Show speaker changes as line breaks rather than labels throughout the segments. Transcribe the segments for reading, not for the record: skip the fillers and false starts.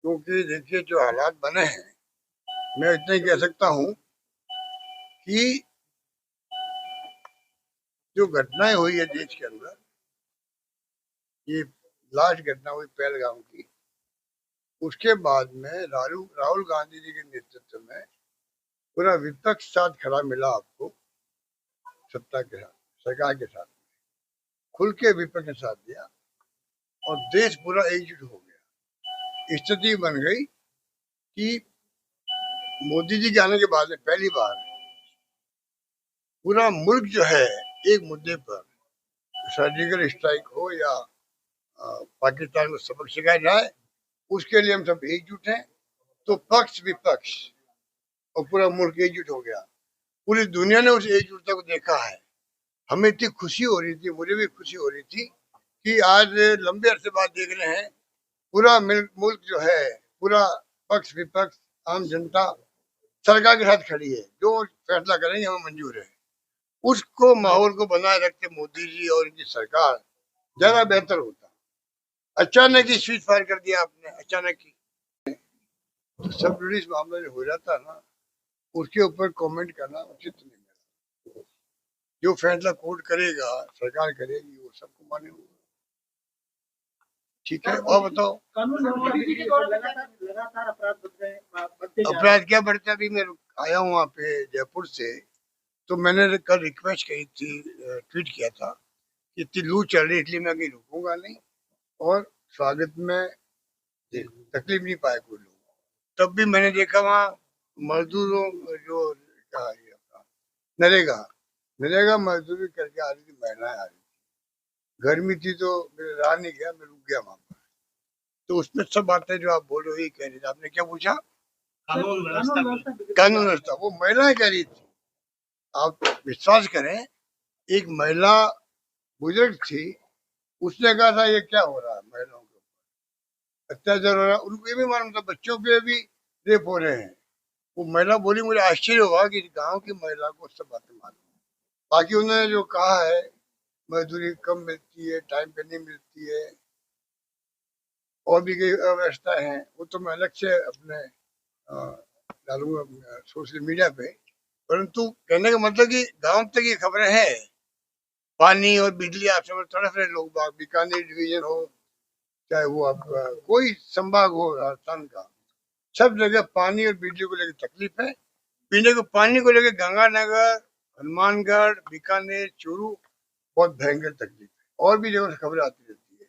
क्योंकि देखिए जो हालात बने हैं, मैं इतना ही कह सकता हूँ कि जो घटनाएं हुई है देश के अंदर, ये लास्ट घटना हुई पहलगाम की, उसके बाद में राहुल गांधी जी के नेतृत्व में पूरा विपक्ष साथ खड़ा मिला आपको, सत्ता के साथ, सरकार के साथ खुल के विपक्ष ने साथ दिया और देश पूरा एकजुट हो गया। स्थिति बन गई कि मोदी जी के आने के बाद में पहली बार पूरा मुल्क जो है एक मुद्दे पर, सर्जिकल स्ट्राइक हो या पाकिस्तान को सबक सिखाया जाए, उसके लिए हम सब एकजुट हैं। तो पक्ष विपक्ष और पूरा मुल्क एकजुट हो गया। पूरी दुनिया ने उस एकजुटता को देखा है। हमें इतनी खुशी हो रही थी, मुझे भी खुशी हो रही थी कि आज लंबे अरसे बाद देख रहे हैं पूरा मुल्क जो है, पूरा पक्ष विपक्ष आम जनता सरकार के साथ खड़ी है। जो फैसला करेंगे हमें मंजूर है। उसको माहौल को बनाए रखते मोदी जी और इनकी सरकार ज्यादा बेहतर होता। अचानक ही स्विच फायर कर दिया आपने, अचानक ही। तो सब जुडिस मामला जो हो जाता है ना, उसके ऊपर कमेंट करना उचित नहीं है। जो फैसला कोर्ट करेगा, सरकार करेगी, वो सबको मान्य होगा। ठीक है, और बताओ अपराध क्या बढ़ता है। अभी मैं आया हूँ वहाँ पे जयपुर से, तो मैंने कल रिक्वेस्ट की थी, ट्वीट किया था कि इतनी लू चल रही इसलिए मैं कहीं रुकूंगा नहीं और स्वागत में तकलीफ नहीं पाए कोई लोग। तब भी मैंने देखा वहाँ मजदूरों जो नरेगा नरेगा मजदूरी करके आ रही थी, महिलाएं आ रही थी। गर्मी थी तो मेरे रहा नहीं गया, मैं रुक गया वहां पर। तो उसमें सब बातें जो आप बोल रहे हो कह रही थी। आपने क्या पूछा? कानून व्यवस्था वो महिलाएं कह रही थी। आप विश्वास करें, एक महिला बुजुर्ग थी, उसने कहा था ये क्या हो रहा है, महिलाओं के ऊपर अत्याचार हो रहा है। उनको ये भी मालूम था बच्चों पे भी रेप हो रहे हैं। वो महिला बोली, मुझे आश्चर्य हुआ कि गांव की महिला को सब बातें मालूम। बाकी उन्होंने जो कहा है मजदूरी कम मिलती है, टाइम पे नहीं मिलती है, और भी कई अव्यवस्था है, वो तो मैं अलग से अपने डालूंगा सोशल मीडिया पे। परंतु कहने का मतलब कि गांव तक ये खबरें हैं। पानी और बिजली आप समझ तड़फ रहे लोग बाग, बीकानेर डिवीजन हो, चाहे वो आपका कोई संभाग हो राजस्थान का, सब जगह पानी और बिजली को लेकर तकलीफ है। पीने को पानी को लेकर गंगानगर, हनुमानगढ़, बीकानेर, चूरू बहुत भयंकर तकलीफ है। और भी जगह से खबरें आती रहती है।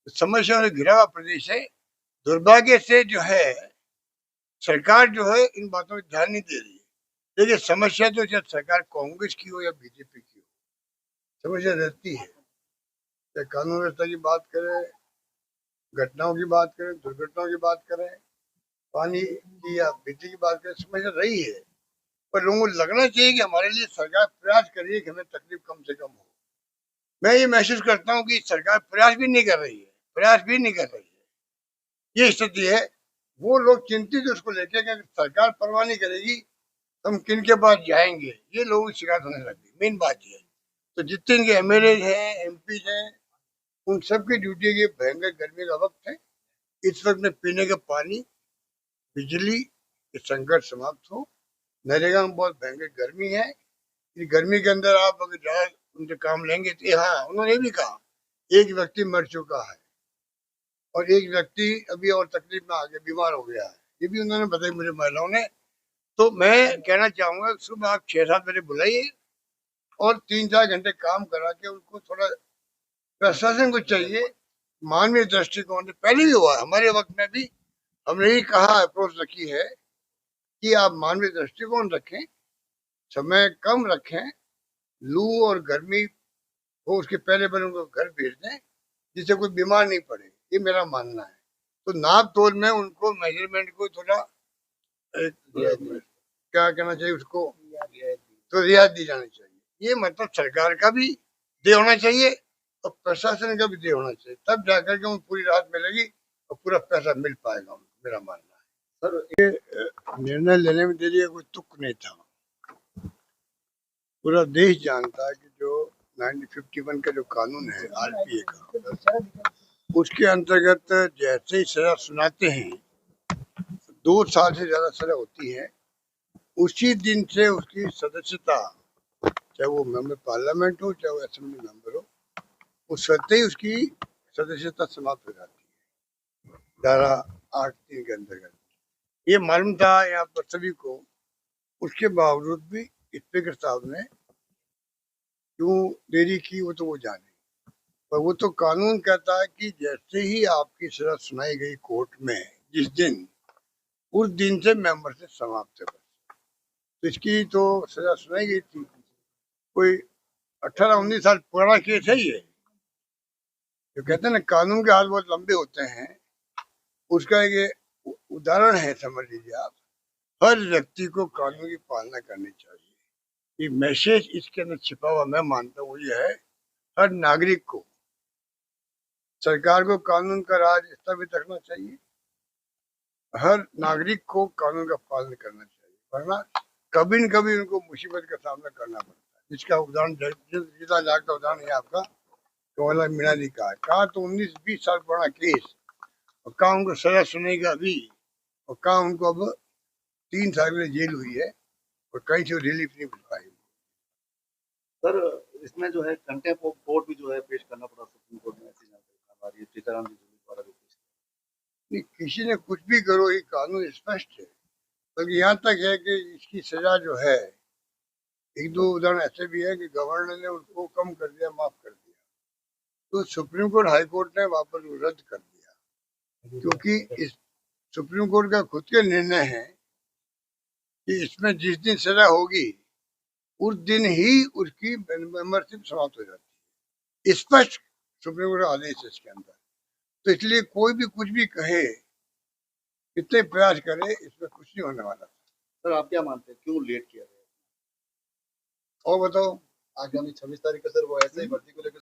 तो समस्या से घिरा हुआ प्रदेश है। दुर्भाग्य से जो है सरकार जो है इन बातों पर ध्यान नहीं दे रही है। देखिए समस्या तो चाहे सरकार कांग्रेस की हो या बीजेपी की हो, समस्या रहती है। चाहे कानून व्यवस्था की बात करें, घटनाओं की बात करें, दुर्घटनाओं की बात करें, पानी की या बिजली की बात करें, समस्या रही है। पर लोगों को लगना चाहिए कि हमारे लिए सरकार प्रयास कर रही है कि हमें तकलीफ कम से कम हो। मैं ये महसूस करता हूँ कि सरकार प्रयास भी नहीं कर रही है, प्रयास भी नहीं कर रही है। ये स्थिति है। वो लोग चिंतित है उसको लेके कि सरकार परवाह नहीं करेगी हम किन के पास जाएंगे, ये लोगों की शिकायत होने लगी। मेन बात ये है। तो जितने इनके एमएलए हैं, एमपी हैं, उन सबकी ड्यूटी की भयंकर गर्मी का वक्त है। इस वक्त में पीने का पानी, बिजली के संकट समाप्त हो। नरेगा में बहुत भयंकर गर्मी है। इस गर्मी के अंदर आप अगर ज्यादा उनसे काम लेंगे तो हाँ, उन्होंने भी कहा एक व्यक्ति मर चुका है और एक व्यक्ति अभी और तकलीफ में आगे बीमार हो गया है, ये भी उन्होंने बताई मुझे महिलाओं ने। तो मैं कहना चाहूंगा सुबह आप 6-7 बजे बुलाइए और 3-4 घंटे काम करा के उनको थोड़ा, प्रशासन को चाहिए मानवीय दृष्टिकोण से। पहले भी हुआ हमारे वक्त में भी, हमने ही कहा, अप्रोच रखी है कि आप मानवीय दृष्टिकोण रखें, समय कम रखें, लू और गर्मी हो उसके पहले पहले उनको घर भेज दें जिससे कोई बीमार नहीं पड़े। ये मेरा मानना है। तो नाप तोल में उनको मेजरमेंट को थोड़ा क्या कहना चाहिए उसको, तो रियायत दी जानी चाहिए। ये मतलब सरकार का भी दे होना चाहिए और प्रशासन का भी दे होना चाहिए, तब जाकर के उनको पूरी राहत मिलेगी और पूरा पैसा मिल पाएगा उनको, मेरा मानना है। सर ये निर्णय लेने में देरी कोई तुक नहीं था। पूरा देश जानता है कि जो 1951 का जो कानून है आरपीए का, उसके अंतर्गत जैसे ही सजा सुनाते हैं 2 साल से ज्यादा सजा होती है, उसी दिन से उसकी सदस्यता, चाहे वो मेंबर पार्लियामेंट हो चाहे वो असेंबली मेंबर हो, उस वक्त ही उसकी सदस्यता समाप्त हो जाती है, धारा 8(3) के अंतर्गत। ये मालूम था यहाँ पर सभी को, उसके बावजूद भी स्पीकर साहब ने क्यों देरी की वो तो वो जाने, पर वो तो कानून कहता है कि जैसे ही आपकी सजा सुनाई गई कोर्ट में जिस दिन, उस दिन से मेंबर से समाप्त है। तो इसकी तो सजा सुनाई गई थी, कोई 18-19 साल पुराना केस है ये। जो कहते हैं ना कानून के हाथ बहुत लंबे होते हैं, उसका एक ये उदाहरण है, समझ लीजिए आप। हर व्यक्ति को कानून की पालना करनी चाहिए। ये मैसेज इसके अंदर छिपा हुआ मैं मानता हूँ ये है, हर नागरिक को, सरकार को कानून का राज स्थापित रखना चाहिए, हर नागरिक को कानून का पालन करना चाहिए, वरना कभी न कभी उनको मुसीबत का सामना करना पड़ता है। जिसका उदाहरण जीता जाग का उदाहरण है आपका कमला मीणा जी का है। कहा तो 19-20 साल पुराना केस, और कहा उनको सजा सुनेगी अभी, और कहा उनको अब 3 साल में जेल हुई है, और कहीं से रिलीफ नहीं मिल पाई।
सर इसमें जो है कंटेम्प्ट ऑफ कोर्ट भी जो है पेश करना पड़ा सुप्रीम कोर्ट में, ऐसी जानकारी हमारी सीताराम जी द्वारा भी पेश।
नहीं, किसी ने कुछ भी करो, ये कानून स्पष्ट है। बल्कि यहाँ तक है कि इसकी सजा जो है, एक दो उदाहरण ऐसे भी है कि गवर्नर ने उनको कम कर दिया, माफ कर दिया, तो सुप्रीम कोर्ट हाई कोर्ट ने वापस रद्द कर दिया, क्योंकि इस सुप्रीम कोर्ट का खुद के निर्णय है कि इसमें जिस दिन सजा होगी उस दिन ही उसकी मेंबरशिप समाप्त हो जाती है। स्पष्ट सुप्रीम कोर्ट का आदेश है इसके अंदर। तो इसलिए कोई भी कुछ भी कहे, कितने प्रयास करे, इसमें कुछ नहीं होने वाला।
सर आप क्या मानते हैं क्यों लेट किया गया?
और बताओ।
आगामी 26 तारीख का सर वो ऐसे ही भर्ती को लेकर